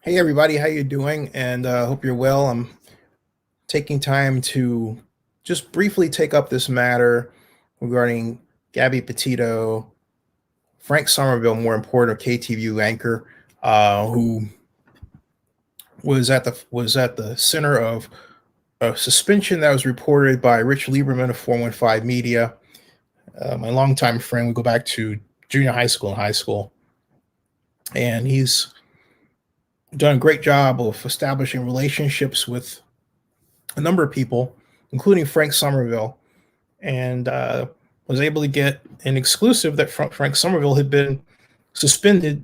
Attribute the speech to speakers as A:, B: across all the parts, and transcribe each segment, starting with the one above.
A: Hey everybody, how you doing? And hope you're well. I'm taking time to just briefly take up this matter regarding Gabby Petito, Frank Somerville, more important, KTVU anchor, who was at the center of a suspension that was reported by Rich Lieberman of 415 Media, my longtime friend. We go back to junior high school and high school, and he's done a great job of establishing relationships with a number of people, including Frank Somerville, and was able to get an exclusive that Frank Somerville had been suspended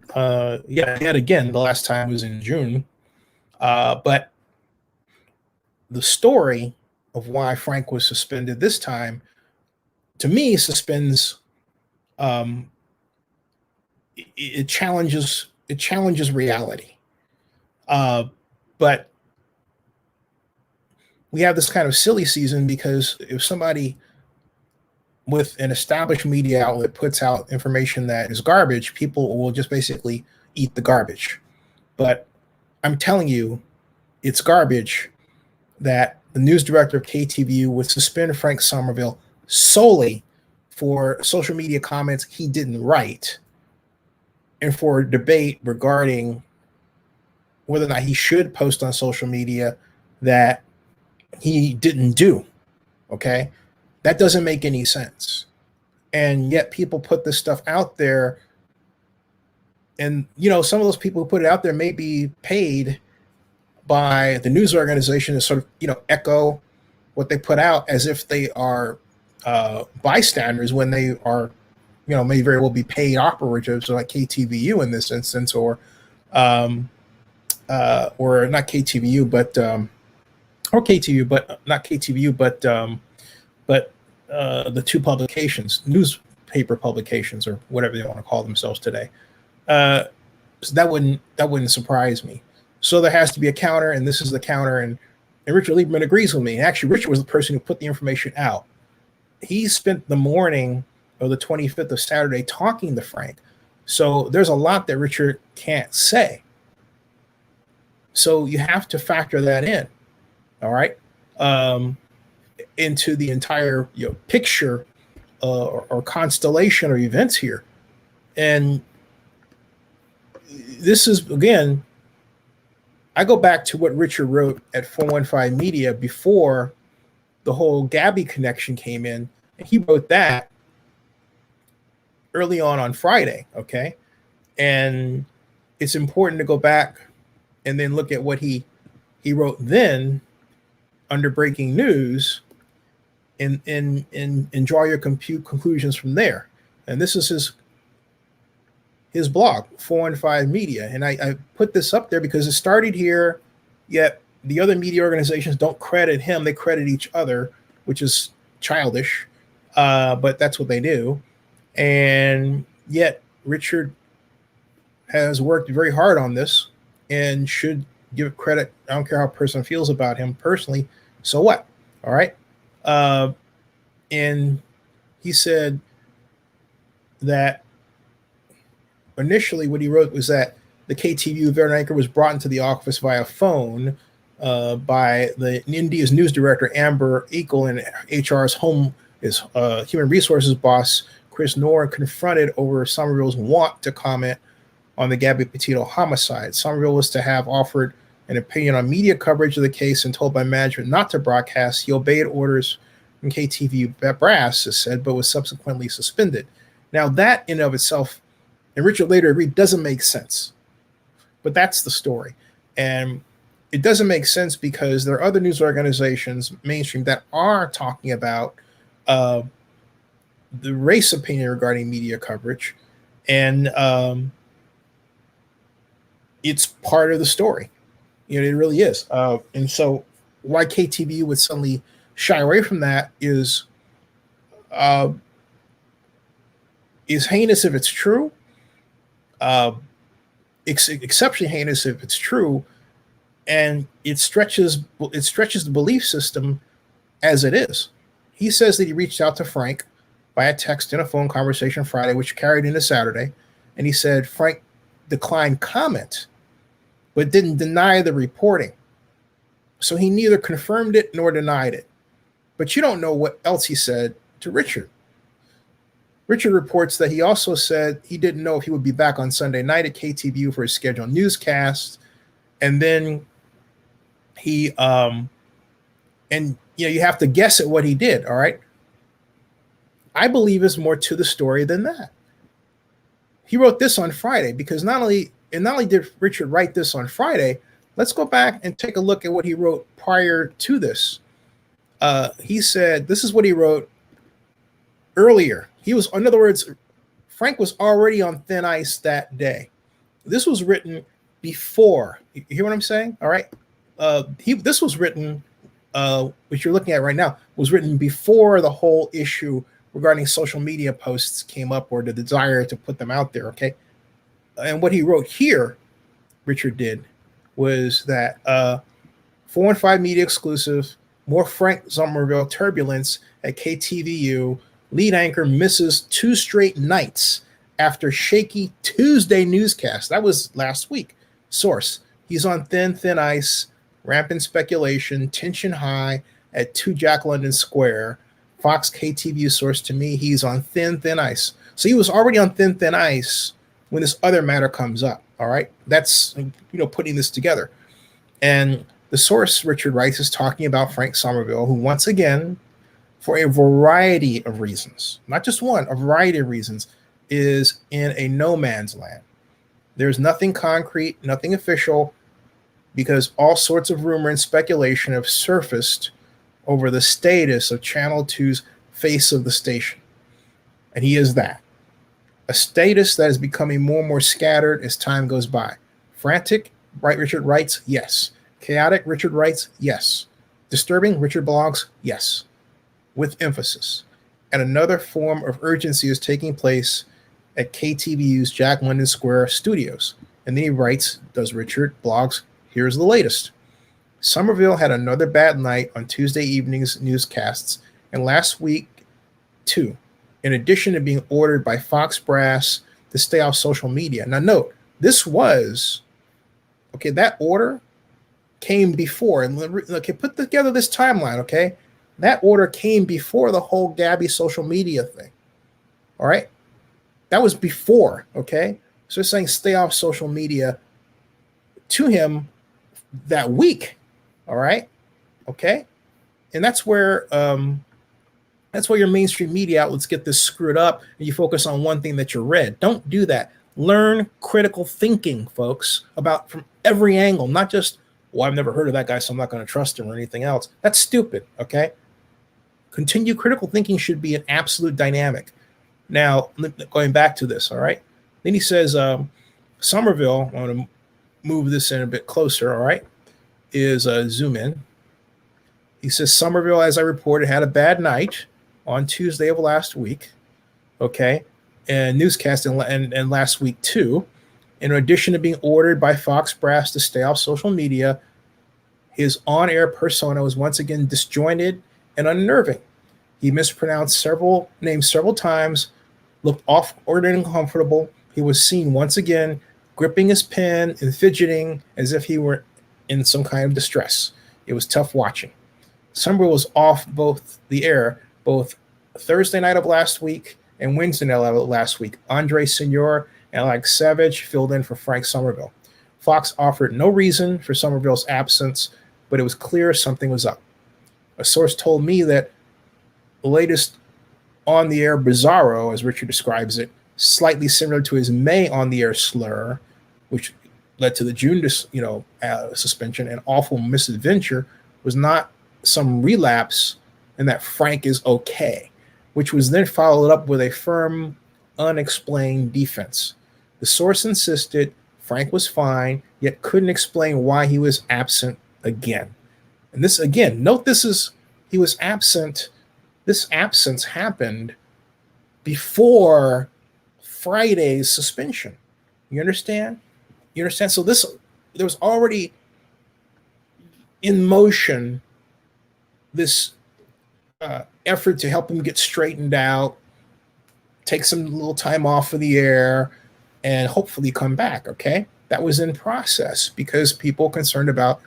A: yet again. The last time was in June. But the story of why Frank was suspended this time, to me, suspends. Um, it challenges reality. Uh, but we have this kind of silly season because if somebody with an established media outlet puts out information that is garbage, people will just basically eat the garbage. But I'm telling you, it's garbage that the news director of KTVU would suspend Frank Somerville solely for social media comments he didn't write and for a debate regarding whether or not he should post on social media that he didn't do. Okay. That doesn't make any sense. And yet people put this stuff out there. And, some of those people who put it out there may be paid by the news organization to sort of, echo what they put out as if they are bystanders when they are, may very well be paid operatives like KTVU in this instance, or not KTVU, or KTVU, but not KTVU, but the two publications, newspaper publications, or whatever they want to call themselves today. So that wouldn't surprise me. So there has to be a counter, and this is the counter. And Richard Lieberman agrees with me. Actually, Richard was the person who put the information out. He spent the morning of the 25th of Saturday talking to Frank. So there's a lot that Richard can't say. So you have to factor that in. All right. Into the entire picture or constellation or events here. And this is, again, I go back to what Richard wrote at 415 Media before the whole Gabby connection came in. And he wrote that early on Friday. Okay. And it's important to go back and then look at what he wrote then under breaking news and draw your conclusions from there. And this is his blog, 415 Media. And I put this up there because it started here, yet the other media organizations don't credit him. They credit each other, which is childish, but that's what they do. And yet Richard has worked very hard on this and should give credit. I don't care how a person feels about him personally. So what? All right. And he said that initially what he wrote was that the KTVU veteran anchor was brought into the office via phone by the India's news director, Amber Eagle, and HR's human resources boss, Chris Noor, confronted over Somerville's want to comment on the Gabby Petito homicide. Somerville was to have offered an opinion on media coverage of the case and told by management not to broadcast. He obeyed orders from KTVU brass, as said, but was subsequently suspended. Now, that in of itself, and Richard later agreed, doesn't make sense. But that's the story. And it doesn't make sense because there are other news organizations, mainstream, that are talking about the race opinion regarding media coverage. And it's part of the story. It really is. And so why KTVU would suddenly shy away from that is heinous if it's true. Exceptionally heinous if it's true, and it stretches the belief system as it is. He says that he reached out to Frank by a text and a phone conversation Friday, which carried into Saturday, and he said Frank declined comment, but didn't deny the reporting. So he neither confirmed it nor denied it. But you don't know what else he said to Richard. Richard reports that he also said he didn't know if he would be back on Sunday night at KTVU for his scheduled newscast. And then he, you have to guess at what he did, all right? I believe there's more to the story than that. He wrote this on Friday because not only did Richard write this on Friday, let's go back and take a look at what he wrote prior to this. He said, this is what he wrote earlier. In other words, Frank was already on thin ice that day. This was written before. You hear what I'm saying? All right. This was written, which you're looking at right now, was written before the whole issue regarding social media posts came up, or the desire to put them out there. Okay. And what he wrote here, Richard did, was that 415 media exclusive, more Frank Somerville turbulence at KTVU. Lead anchor misses 2 straight nights after shaky Tuesday newscast. That was last week. Source, he's on thin ice, rampant speculation, tension high at 2 Jack London Square. Fox KTVU source, to me, he's on thin ice. So he was already on thin ice when this other matter comes up, all right? That's, putting this together. And the source, Richard writes, is talking about Frank Somerville, who once again, for a variety of reasons, not just one, a variety of reasons, is in a no man's land. There's nothing concrete, nothing official, because all sorts of rumor and speculation have surfaced over the status of Channel 2's face of the station. And he is that. A status that is becoming more and more scattered as time goes by. Frantic, Richard writes, yes. Chaotic, Richard writes, yes. Disturbing, Richard blogs, yes. With emphasis. And another form of urgency is taking place at KTVU's Jack London Square studios. And then he writes, does Richard, blogs, here's the latest. Somerville had another bad night on Tuesday evening's newscasts, and last week, too, in addition to being ordered by Fox brass to stay off social media. Now, note, that order came before, and put together this timeline, okay? That order came before the whole Gabby social media thing, all right? That was before, okay? So it's saying stay off social media to him that week, all right? Okay? And that's where your mainstream media outlets get this screwed up, and you focus on one thing that you read. Don't do that. Learn critical thinking, folks, from every angle, not just, well, I've never heard of that guy, so I'm not going to trust him or anything else. That's stupid, okay? Continued critical thinking should be an absolute dynamic. Now, going back to this, all right? Then he says, Somerville, I want to move this in a bit closer, all right, is zoom in. He says, Somerville, as I reported, had a bad night on Tuesday of last week, okay, and newscast and last week too. In addition to being ordered by Fox brass to stay off social media, his on-air persona was once again disjointed and unnerving. He mispronounced several names several times, looked awkward and uncomfortable. He was seen once again gripping his pen and fidgeting as if he were in some kind of distress. It was tough watching. Somerville was off the air both Thursday night of last week and Wednesday night of last week. Andre Senor and Alex Savage filled in for Frank Somerville. Fox offered no reason for Somerville's absence, but it was clear something was up. A source told me that the latest on-the-air bizarro, as Richard describes it, slightly similar to his May on-the-air slur, which led to the June suspension and awful misadventure, was not some relapse and that Frank is okay, which was then followed up with a firm, unexplained defense. The source insisted Frank was fine, yet couldn't explain why he was absent again. And this, again, note he was absent. This absence happened before Friday's suspension. You understand? So there was already in motion this effort to help him get straightened out, take some little time off of the air, and hopefully come back, okay? that was in process because people concerned about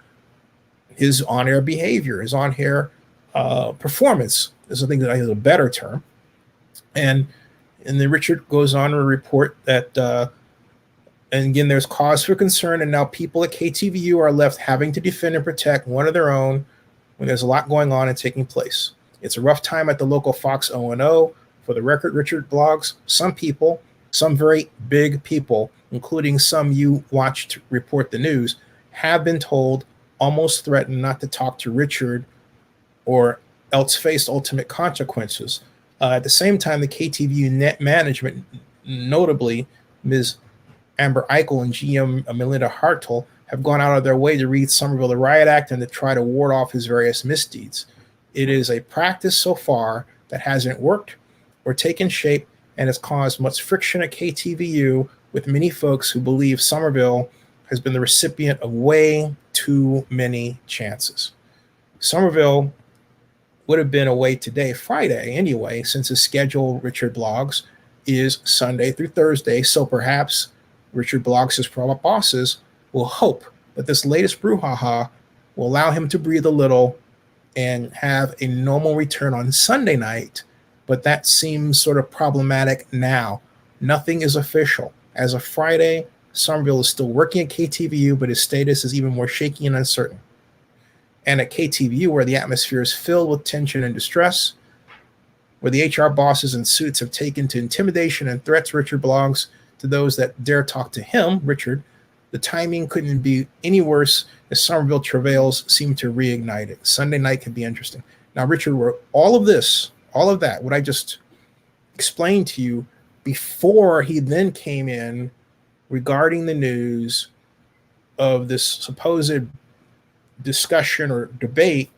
A: his on-air behavior, his on-air performance is I think that is a better term. And then Richard goes on to report that, and again, there's cause for concern, and now people at KTVU are left having to defend and protect one of their own when there's a lot going on and taking place. It's a rough time at the local Fox O&O. For the record, Richard blogs, some people, some very big people, including some you watch to report the news, have been told, almost threatened not to talk to Richard or else face ultimate consequences. At the same time, the KTVU net management, notably Ms. Amber Eichel and GM Melinda Hartle, have gone out of their way to read Somerville the Riot Act and to try to ward off his various misdeeds. It is a practice so far that hasn't worked or taken shape and has caused much friction at KTVU with many folks who believe Somerville has been the recipient of way too many chances. Somerville would have been away today, Friday, anyway, since his schedule, Richard blogs, is Sunday through Thursday. So perhaps Richard blogs, his bosses, will hope that this latest brouhaha will allow him to breathe a little and have a normal return on Sunday night. But that seems sort of problematic now. Nothing is official. As of Friday, Somerville is still working at KTVU, but his status is even more shaky and uncertain. And at KTVU, where the atmosphere is filled with tension and distress, where the HR bosses in suits have taken to intimidation and threats, Richard blogs, to those that dare talk to him, Richard, the timing couldn't be any worse as Somerville travails seem to reignite it. Sunday night can be interesting. Now, Richard wrote all of that, what I just explained to you before he then came in regarding the news of this supposed discussion or debate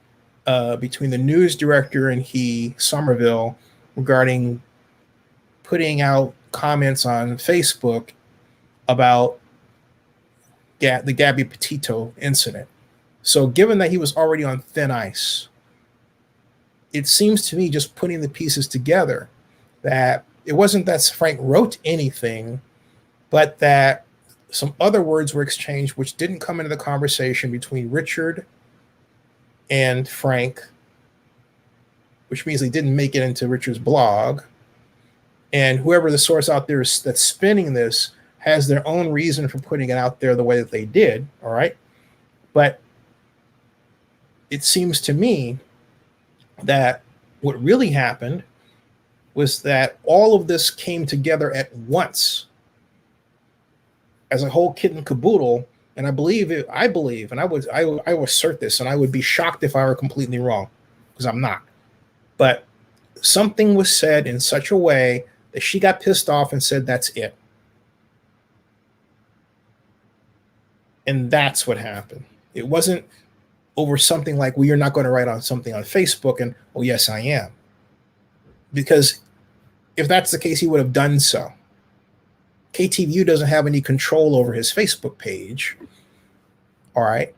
A: between the news director and he, Somerville, regarding putting out comments on Facebook about the Gabby Petito incident. So given that he was already on thin ice, it seems to me, just putting the pieces together, that it wasn't that Frank wrote anything, but that some other words were exchanged which didn't come into the conversation between Richard and Frank, which means they didn't make it into Richard's blog. And whoever the source out there is that's spinning this has their own reason for putting it out there the way that they did, all right? But it seems to me that what really happened was that all of this came together at once as a whole kit and caboodle. And I believe, and I will assert this, and I would be shocked if I were completely wrong, because I'm not. But something was said in such a way that she got pissed off and said, that's it. And that's what happened. It wasn't over something like, well, you're not going to write on something on Facebook, and, oh, yes, I am. Because if that's the case, he would have done so. KTVU doesn't have any control over his Facebook page. All right.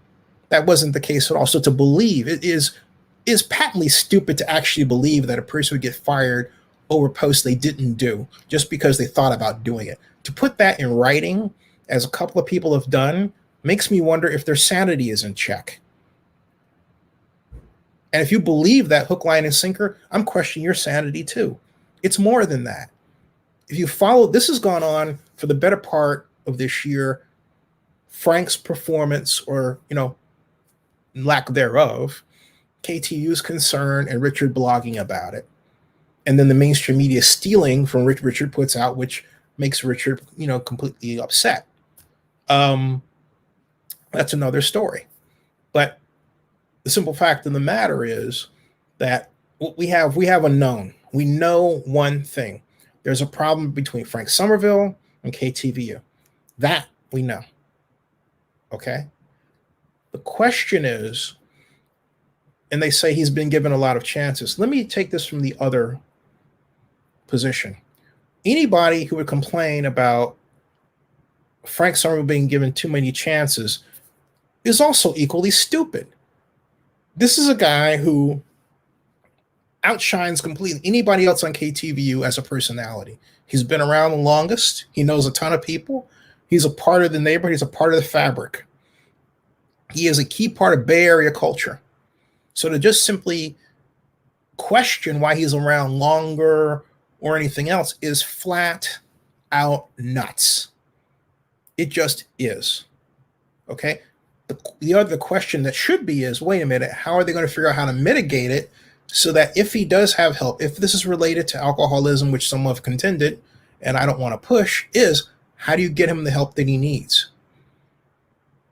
A: That wasn't the case at all. So to believe, it is patently stupid to actually believe that a person would get fired over posts they didn't do just because they thought about doing it. To put that in writing, as a couple of people have done, makes me wonder if their sanity is in check. And if you believe that hook, line, and sinker, I'm questioning your sanity too. It's more than that. If you follow, this has gone on for the better part of this year. Frank's performance, or, lack thereof, KTU's concern, and Richard blogging about it. And then the mainstream media stealing from Richard puts out, which makes Richard, completely upset. That's another story. But the simple fact of the matter is that what we have a known. We know one thing. There's a problem between Frank Somerville and KTVU. That we know. Okay? The question is, and they say he's been given a lot of chances. Let me take this from the other position. Anybody who would complain about Frank Somerville being given too many chances is also equally stupid. This is a guy who outshines completely anybody else on KTVU as a personality. He's been around the longest. He knows a ton of people. He's a part of the neighborhood. He's a part of the fabric. He is a key part of Bay Area culture. So to just simply question why he's around longer or anything else is flat out nuts. It just is. Okay. The other question that should be is, wait a minute, how are they going to figure out how to mitigate it so that if he does have help, if this is related to alcoholism, which some have contended, and I don't want to push, is how do you get him the help that he needs?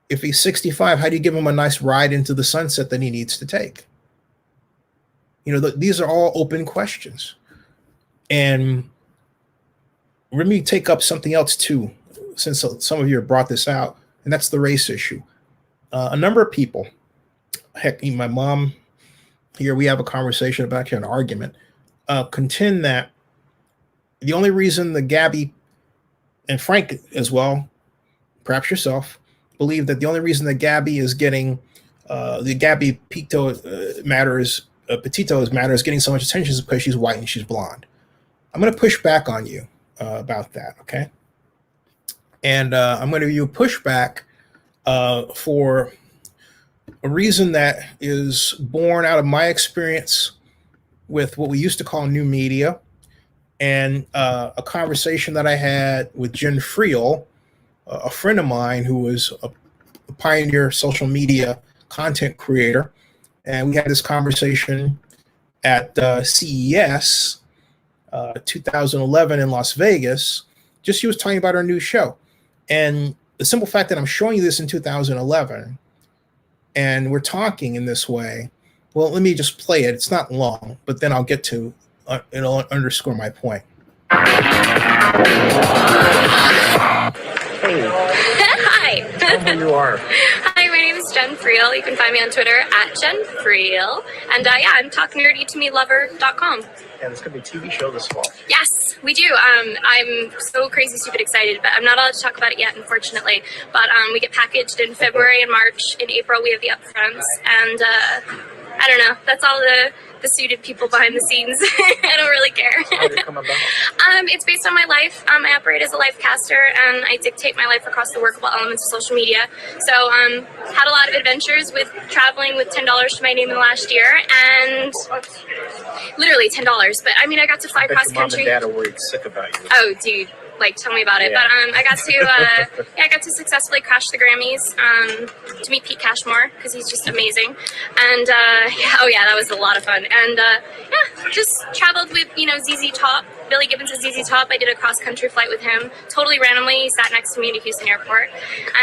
A: If he's 65, how do you give him a nice ride into the sunset that he needs to take? These are all open questions. And let me take up something else too, since some of you have brought this out, and that's the race issue. A number of people, heck, my mom here, we have a conversation about an argument, contend that the only reason the Gabby, and Frank as well, perhaps yourself, believe that the only reason that Gabby is getting the Gabby Petito matter is getting so much attention is because she's white and she's blonde. I'm going to push back on you about that, okay? And I'm going to give you a pushback for a reason that is born out of my experience with what we used to call new media, and a conversation that I had with Jen Friel, a friend of mine who was a pioneer social media content creator. And we had this conversation at CES 2011 in Las Vegas. She was talking about our new show. And the simple fact that I'm showing you this in 2011 and we're talking in this way, well, let me just play it. It's not long, but then I'll get to, it'll underscore my point.
B: Hey. Hi. Tell me who you are.
C: Hi, my name is Jen Friel. You can find me on Twitter at Jen Friel. And I'm talknerdytomelover.com.
B: And it's going to be a TV show this fall.
C: Yes, we do. I'm so crazy, stupid excited, but I'm not allowed to talk about it yet, unfortunately. But we get packaged in February and March. In April, we have the upfronts. And I don't know. That's all the suited people behind the scenes. I don't really care.
B: How did it come about?
C: It's based on my life. I operate as a life caster, and I dictate my life across the workable elements of social media. So had a lot of adventures with traveling with $10 to my name in the last year, and literally $10. But I got to fly cross country.
B: Mom and Dad are worried sick about you.
C: Oh, dude. Tell me about it. Yeah. But I got to successfully crash the Grammys to meet Pete Cashmore, because he's just amazing. And that was a lot of fun. And just traveled with ZZ Top, Billy Gibbons' ZZ Top. I did a cross country flight with him, totally randomly. He sat next to me at Houston Airport,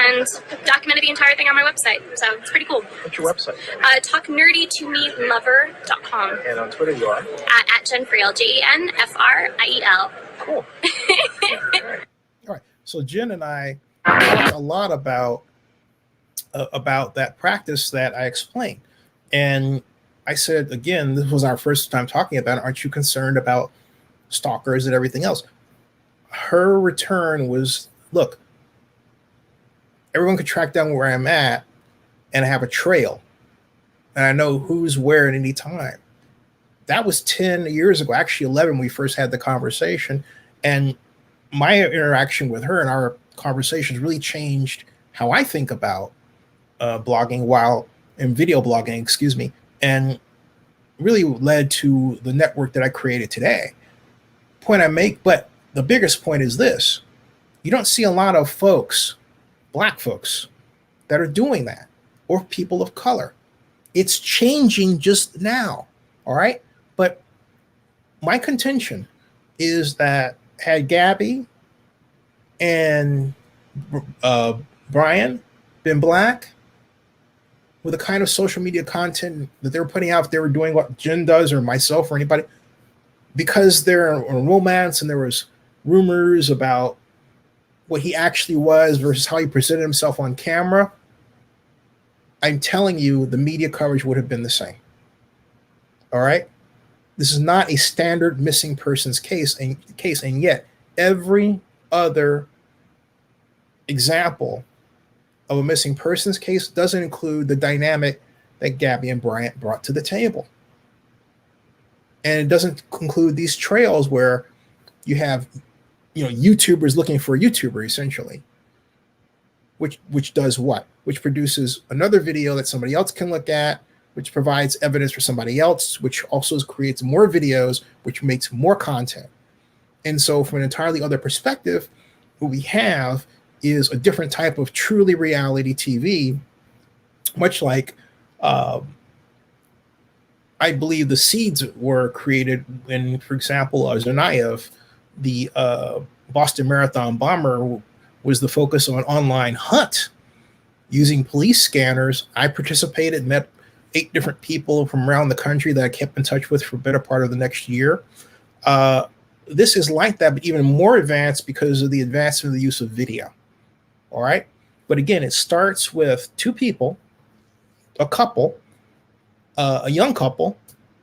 C: and documented the entire thing on my website. So it's pretty cool.
B: What's your website?
C: talknerdytomelover.com.
B: And on Twitter you are?
C: At Jen Friel, JenFriel.
B: Cool.
A: All right. So Jen and I talked a lot about that practice that I explained. And I said, again, this was our first time talking about it. Aren't you concerned about stalkers and everything else? Her return was, look, everyone could track down where I'm at and I have a trail. And I know who's where at any time. That was 10 years ago, actually 11, when we first had the conversation. And my interaction with her and our conversations really changed how I think about blogging and video blogging, and really led to the network that I created today. Point I make, but the biggest point is this. You don't see a lot of folks, Black folks, that are doing that, or people of color. It's changing just now, all right? But my contention is that had Gabby and Brian been Black, with the kind of social media content that they were putting out, if they were doing what Jen does, or myself, or anybody, because they're in romance and there was rumors about what he actually was versus how he presented himself on camera, I'm telling you, the media coverage would have been the same. All right? This is not a standard missing persons case, and yet every other example of a missing persons case doesn't include the dynamic that Gabby and Bryant brought to the table. And it doesn't include these trails where you have, YouTubers looking for a YouTuber, essentially. which does what? Which produces another video that somebody else can look at, which provides evidence for somebody else, which also creates more videos, which makes more content. And so from an entirely other perspective, what we have is a different type of truly reality TV, much like I believe the seeds were created when, for example, Tsarnaev, the Boston Marathon bomber, was the focus on online hunt using police scanners. I participated, met 8 different people from around the country that I kept in touch with for a better part of the next year. This is like that, but even more advanced because of the advancement of the use of video. All right. But again, it starts with 2 people, a couple, a young couple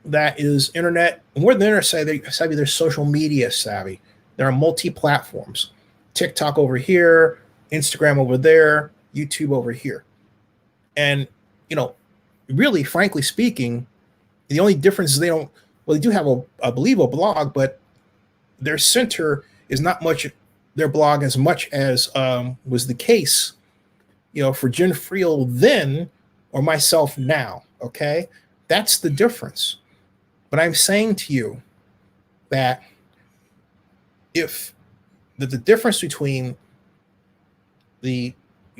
A: that is internet, more than internet savvy, they're social media savvy. They're on multi-platforms. TikTok over here, Instagram over there, YouTube over here. And, really, frankly speaking, the only difference is they do have I believe a blog, but their center is not much their blog as much as was the case, for Jen Friel then or myself now. Okay. That's the difference. But I'm saying to you that the difference between the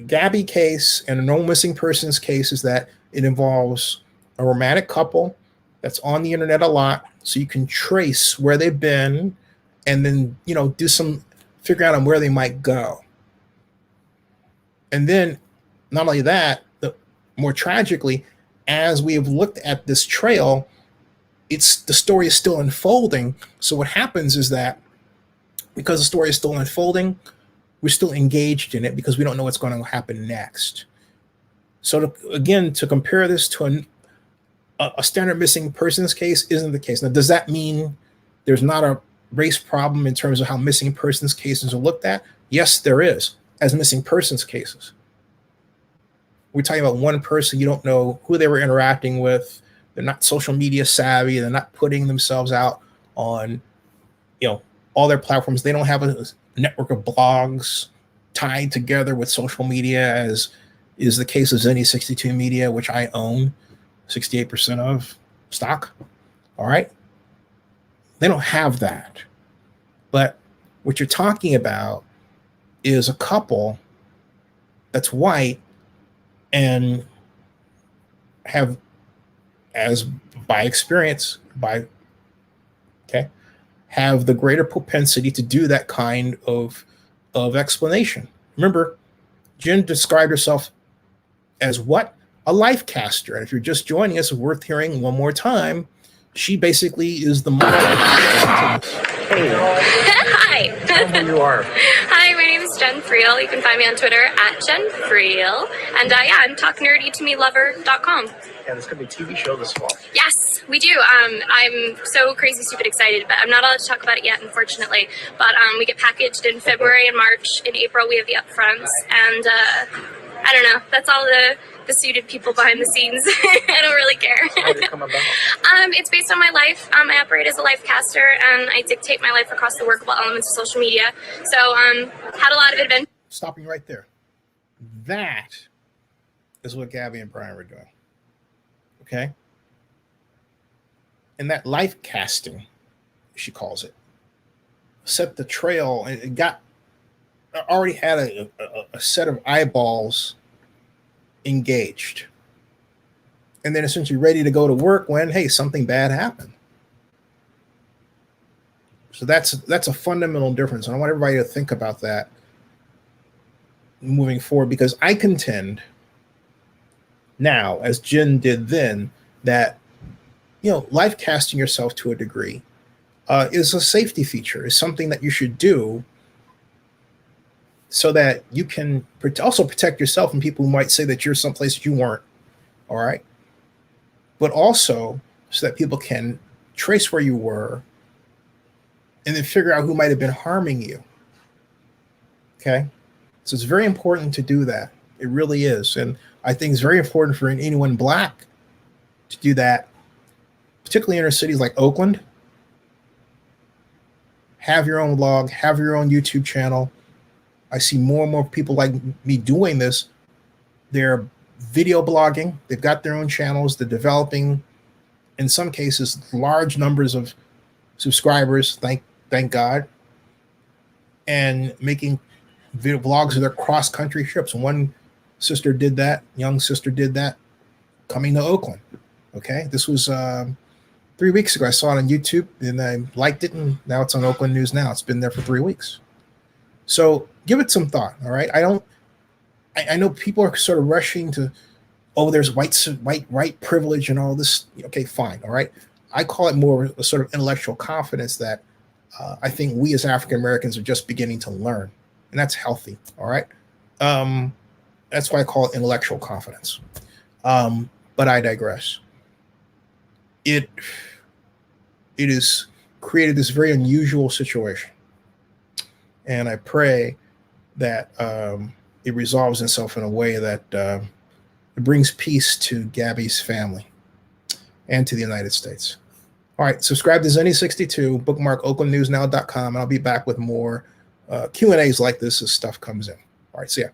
A: Gabby case and a no missing persons case is that it involves a romantic couple that's on the internet a lot, so you can trace where they've been and then, do some figure out on where they might go. And then not only that, more tragically, as we have looked at this trail, the story is still unfolding. So what happens is that because the story is still unfolding, we're still engaged in it because we don't know what's going to happen next. So to compare this to a standard missing persons case isn't the case. Now, does that mean there's not a race problem in terms of how missing persons cases are looked at? Yes, there is, as missing persons cases. We're talking about one person, you don't know who they were interacting with. They're not social media savvy. They're not putting themselves out on, all their platforms. They don't have a network of blogs tied together with social media, as is the case of Zenny 62 Media, which I own 68% of stock. All right. They don't have that. But what you're talking about is a couple that's white and have, as by experience, have the greater propensity to do that kind of explanation. Remember, Jen described herself as what? A life caster. And if you're just joining us, it's worth hearing one more time. She basically is the mother.
B: Hey.
C: Hi.
B: Tell them who you are.
C: Hi, my name is Jen Friel. You can find me on Twitter at Jen Friel. And I'm talknerdytomelover.com.
B: Yeah, there's going to be a TV show this fall.
C: Yes, we do. I'm so crazy, stupid excited, but I'm not allowed to talk about it yet, unfortunately. But we get packaged in February and March. In April, we have the upfronts. And I don't know. That's all the suited people behind the scenes. I don't really care.
B: How did it come about?
C: It's based on my life. I operate as a life caster, and I dictate my life across the workable elements of social media. So had a lot of adventure.
A: Stopping right there. That is what Gabby and Brian were doing. Okay? And that life casting, she calls it, set the trail. It already had a set of eyeballs engaged, and then essentially ready to go to work when, hey, something bad happened. So that's a fundamental difference, and I want everybody to think about that moving forward, because I contend now, as Jen did then, that life casting yourself to a degree is a safety feature, is something that you should do so that you can also protect yourself from people who might say that you're someplace that you weren't. All right. But also so that people can trace where you were and then figure out who might have been harming you. Okay. So it's very important to do that. It really is. And I think it's very important for anyone Black to do that, particularly in inner cities like Oakland. Have your own blog, have your own YouTube channel, I see more and more people like me doing this. They're video blogging. They've got their own channels. They're developing, in some cases, large numbers of subscribers. Thank God. And making video blogs of their cross-country trips. One sister did that. Young sister did that, coming to Oakland. Okay, this was 3 weeks ago. I saw it on YouTube and I liked it, and now it's on Oakland News Now. It's been there for 3 weeks. So give it some thought. All right. I know people are sort of rushing to, oh, there's white privilege and all this. Okay, fine. All right. I call it more a sort of intellectual confidence that I think we as African Americans are just beginning to learn, and that's healthy. All right. That's why I call it intellectual confidence. But I digress. It has created this very unusual situation, and I pray that it resolves itself in a way that it brings peace to Gabby's family and to the United States. All right, subscribe to Zenny62, bookmark oaklandnewsnow.com, and I'll be back with more Q&As like this as stuff comes in. All right, see ya.